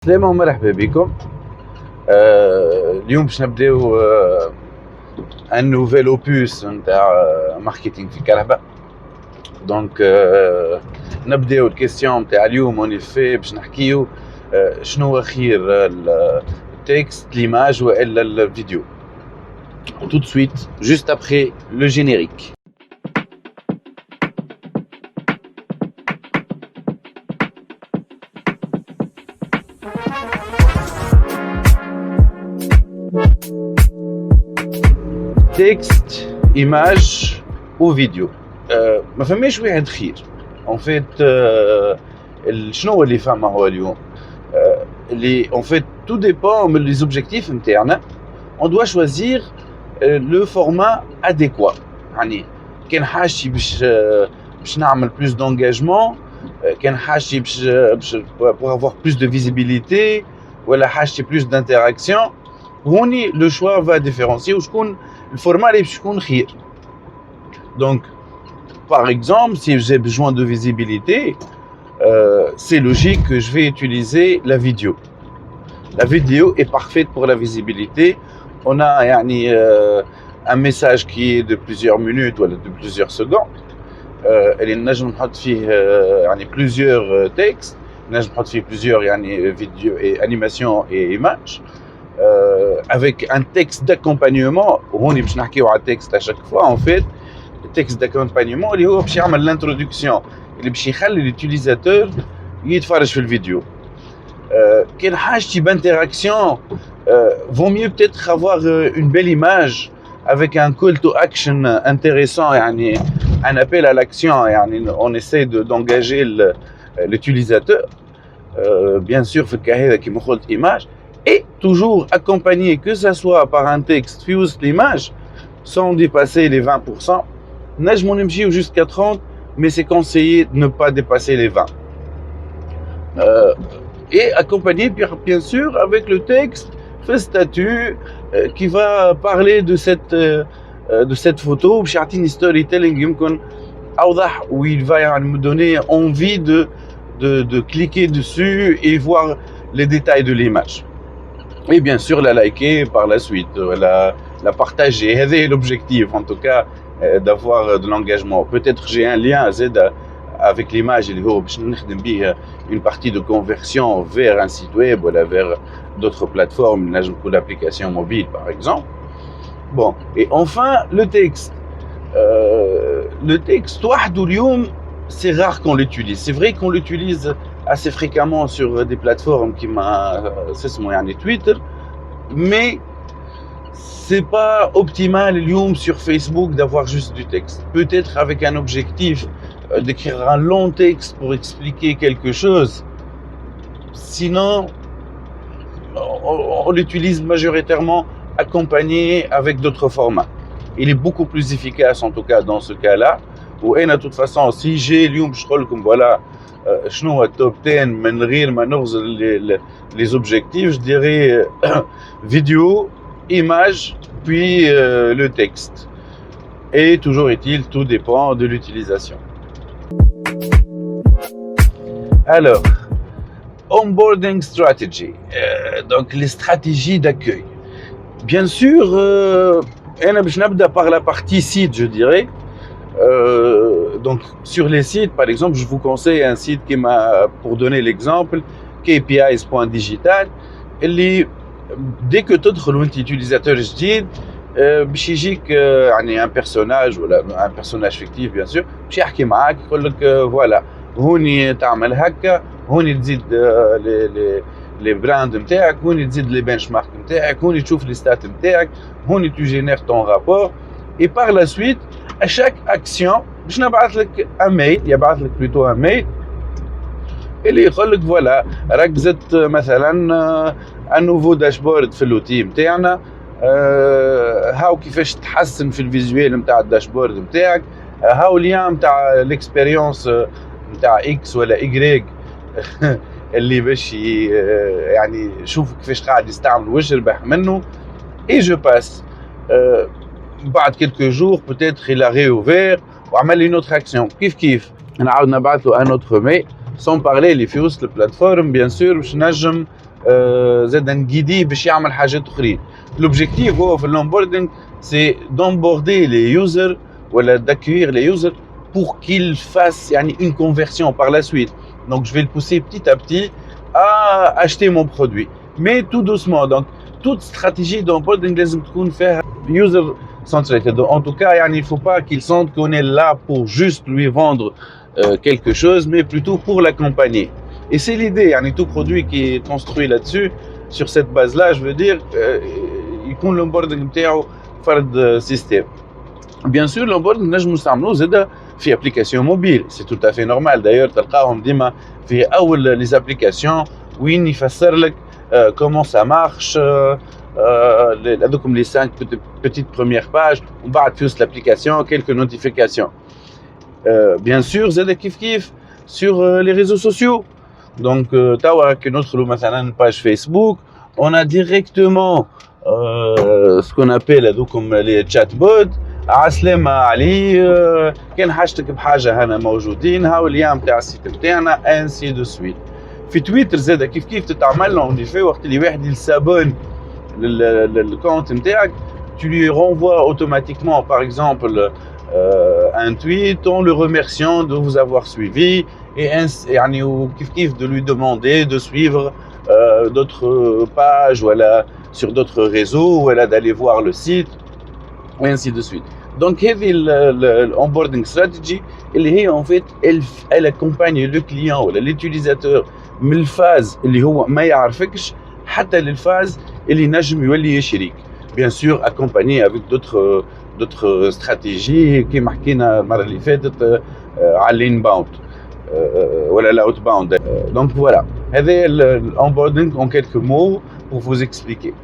السلام ومرحبا بكم. اليوم باش نبداو ان نوفيل اوبوس نتاع ماركتينغ في كهرباء. دونك نبداو الكيستيون نتاع اليوم اون افي باش نحكيو شنو هو خير التكست ليماج والا الفيديو. tout de suite juste après le générique. تكست ايماج وفيديو ما فماش واحد خير en fait. شنو اللي فما هو اليوم اللي en fait tout dépend من les objectifs نتاعنا. on doit choisir le format adéquat. يعني كان حاجتي باش نعمل plus d'engagement، كان حاجتي باش pour avoir plus de visibilité ولا حاجتي plus d'interaction. هوني لو شوا va différencier وشكون الفورما اللي باش يكون خير. Donc par exemple si j'ai besoin de visibilité, c'est logique que je vais utiliser la vidéo. La vidéo est parfaite pour la visibilité. On a un message qui est de plusieurs minutes ou de plusieurs secondes. اللي نجم نحط فيه plusieurs textes، نجم نحط فيه plusieurs vidéos et animations et images. Avec un texte d'accompagnement. هوني باش نحكيو على التكست à chaque fois. En fait le texte d'accompagnement اللي هو باش يعمل l'introduction اللي باش يخلي l'utilisateur يتفرج في الفيديو. كان حاجتي بانتراكسيون vaut mieux peut-être avoir une belle image avec un call to action intéressant، un appel à l'action. on essaie d'engager l'utilisateur. bien sûr في الكا هذا كيما قلت image et toujours accompagné, que ça soit par un texte في وسط l'image sans dépasser les 20%. نجمو نمشيو jusqu'à 30 mais c'est conseillé de ne pas dépasser les 20. Et accompagné bien sûr avec le texte في statut qui va parler de cette photo باش يعطيني ستوري تيلينغ يمكن اوضح où il va me donner envie de cliquer dessus et voir les détails de l'image. Et bien sûr la liker par la suite, la partager. C'est l'objectif en tout cas, d'avoir de l'engagement. Peut-être j'ai un lien avec l'image اللي هو باش نخدم بيه une partie de conversion vers un site web ou vers d'autres plateformes, l'application mobile par exemple. Bon, et enfin le texte. Le texte وحده اليوم c'est rare qu'on l'utilise. C'est vrai qu'on l'utilise assez fréquemment sur des plateformes qui c'est Twitter, mais c'est pas optimal اليوم sur Facebook d'avoir juste du texte. Peut-être avec un objectif d'écrire un long texte pour expliquer quelque chose. Sinon on l'utilise majoritairement accompagné avec d'autres formats. Il est beaucoup plus efficace en tout cas dans ce cas-là. وانا de toute façon si j'ai اليوم باش نقول لكم voilà شنو هو التوب 10 من غير ما نغزل les objectifs, je dirais vidéo, image, puis le texte. Et toujours est-il, tout dépend de l'utilisation. Alors, onboarding strategy, donc les stratégies d'accueil. Bien sûr, انا باش نبدا par la partie site, je dirais. Donc sur les sites par exemple je vous conseille un site qui m'a, pour donner l'exemple, kpis.digital اللي dès que تدخل وانت utilisateur جديد باش يجيك un personnage ولا un personnage fictif bien sûr باش يحكي معاك يقول لك voilà هوني تعمل هكا، هوني تزيد les براند نتاعك، هوني تزيد les benchmark نتاعك، هوني تشوف les stats نتاعك، هوني tu génères ton rapport. Et par la suite à chaque action باش نبعث لك un mail، يبعث لك plutôt un mail اللي يقول لك voilà راك زدت مثلا un nouveau dashboard في اللوتي نتاعنا، هاو كيفاش تحسن في الفيزوال نتاع الداشبورد نتاعك، هاو ليان نتاع الاكسبيريونس نتاع اكس ولا ايغريك اللي باش شوف كيفاش قاعد يستعمل واش ربح منه. et je passe. بعد quelques jours peut-être il a réouvert وعمل une autre action كيف نعاود نبعث له un autre mail sans parler اللي في وسط البلاتفورم bien sûr باش نجم زاد نقيديه باش يعمل حاجات اخرين. لوبجيكتيف هو في l'onboarding c'est d'emborder les users ولا d'accueillir les users pour qu'ils fassent يعني une conversion par la suite. Donc je vais le pousser petit à petit à acheter mon produit, mais tout doucement. Donc toute stratégie d'onboarding لازم تكون فيها user centric. En tout cas يعني il faut pas qu'il sente qu'on est là pour juste lui vendre quelque chose, mais plutôt pour l'accompagner. Et c'est l'idée, يعني tout produit qui est construit là-dessus, sur cette base-là, je veux dire, يكون l'onboarding نتاعو فرد système. Bien sûr l'onboarding نجمو نستعملوه زادا في application mobile, c'est tout à fait normal. D'ailleurs تلقاهم ديما في أول les applications وين يفسر لك comment ça marche, هذوكم les 5 petites premières pages, ومن بعد في وسط l'application quelques notifications. Bien sûr زادا كيف sur les réseaux sociaux. Donc توا كي ندخلوا مثلا page Facebook, on a directement ce qu'on appelle هذوكم les chatbots. عسلامة علي، كان حاجتك بحاجة هنا موجودين، هاو اليوم تاع السيت نتاعنا انسي دو سويت. في تويتر زادا كيف تتعمل له اون وقت اللي واحد يسابون للكونت نتاعك، tu lui renvoies automatiquement par exemple un tweet en le remerciant de vous avoir suivi et يعني وكيف de lui demander de suivre d'autres pages voilà sur d'autres réseaux voilà d'aller voir le site et ainsi de suite. Donc هذه l'onboarding strategy اللي هي en fait elle accompagne le client ولا l'utilisateur من الفاز اللي هو ما يعرفكش حتى للفاز اللي نجم يولي يشريك. Bien sûr accompagné avec d'autres stratégies كيما حكينا المرة اللي فاتت على l'inbound ولا l'outbound. Donc voilà, هذا l'onboarding en quelques mots pour vous expliquer.